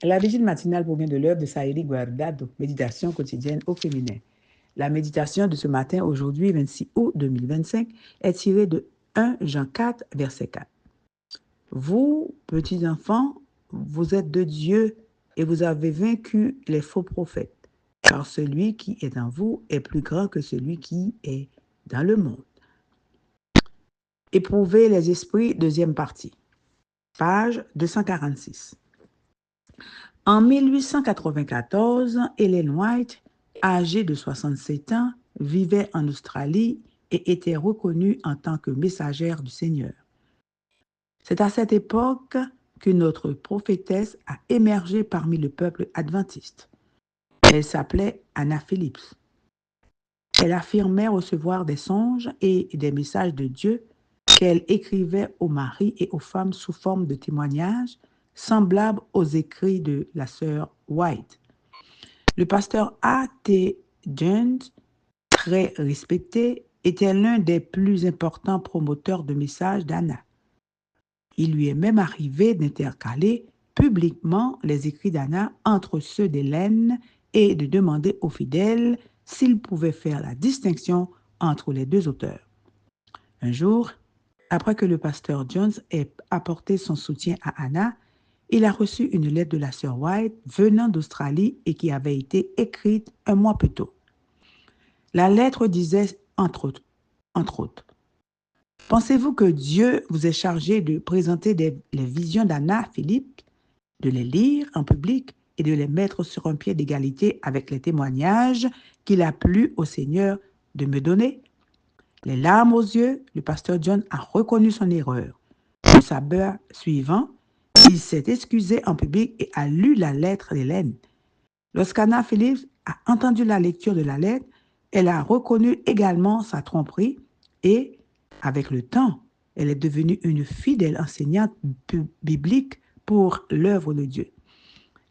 La vigile matinale provient de l'œuvre de Saïli Guardado, Méditation quotidienne au féminin. La méditation de ce matin, aujourd'hui, 26 août 2025, est tirée de 1 Jean 4, verset 4. Vous, petits enfants, vous êtes de Dieu et vous avez vaincu les faux prophètes, car celui qui est en vous est plus grand que celui qui est dans le monde. Éprouvez les esprits, deuxième partie, page 246. En 1894, Ellen White, âgée de 67 ans, vivait en Australie et était reconnue en tant que messagère du Seigneur. C'est à cette époque que notre prophétesse a émergé parmi le peuple adventiste. Elle s'appelait Anna Phillips. Elle affirmait recevoir des songes et des messages de Dieu qu'elle écrivait aux maris et aux femmes sous forme de témoignages semblables aux écrits de la sœur White. Le pasteur A.T. Jones, très respecté, était l'un des plus importants promoteurs de messages d'Anna. Il lui est même arrivé d'intercaler publiquement les écrits d'Anna entre ceux d'Hélène et de demander aux fidèles s'ils pouvaient faire la distinction entre les deux auteurs. Un jour, après que le pasteur Jones ait apporté son soutien à Anna, il a reçu une lettre de la sœur White venant d'Australie et qui avait été écrite un mois plus tôt. La lettre disait, entre autres, pensez-vous que Dieu vous est chargé de présenter les visions d'Anna Philippe, de les lire en public et de les mettre sur un pied d'égalité avec les témoignages qu'il a plu au Seigneur de me donner? Les larmes aux yeux, le pasteur John a reconnu son erreur. Le sabbat suivant, il s'est excusé en public et a lu la lettre d'Hélène. Lorsqu'Anna Phillips a entendu la lecture de la lettre, elle a reconnu également sa tromperie et, avec le temps, elle est devenue une fidèle enseignante biblique pour l'œuvre de Dieu.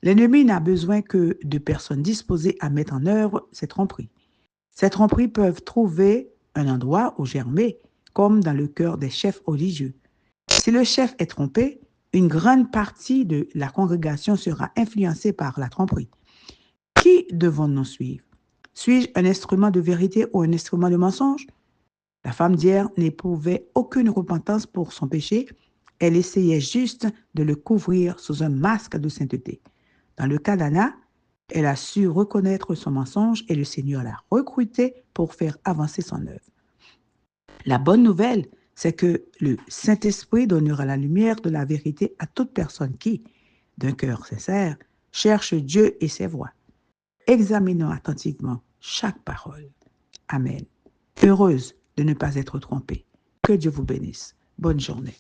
L'ennemi n'a besoin que de personnes disposées à mettre en œuvre ces tromperies. Ces tromperies peuvent trouver un endroit où germer, comme dans le cœur des chefs religieux. Si le chef est trompé, une grande partie de la congrégation sera influencée par la tromperie. Qui devons-nous suivre? Suis-je un instrument de vérité ou un instrument de mensonge? La femme d'hier n'éprouvait aucune repentance pour son péché. Elle essayait juste de le couvrir sous un masque de sainteté. Dans le cas d'Anna, elle a su reconnaître son mensonge et le Seigneur l'a recrutée pour faire avancer son œuvre. La bonne nouvelle, c'est que le Saint-Esprit donnera la lumière de la vérité à toute personne qui, d'un cœur sincère, cherche Dieu et ses voies. Examinons attentivement chaque parole. Amen. Heureuse de ne pas être trompée. Que Dieu vous bénisse. Bonne journée.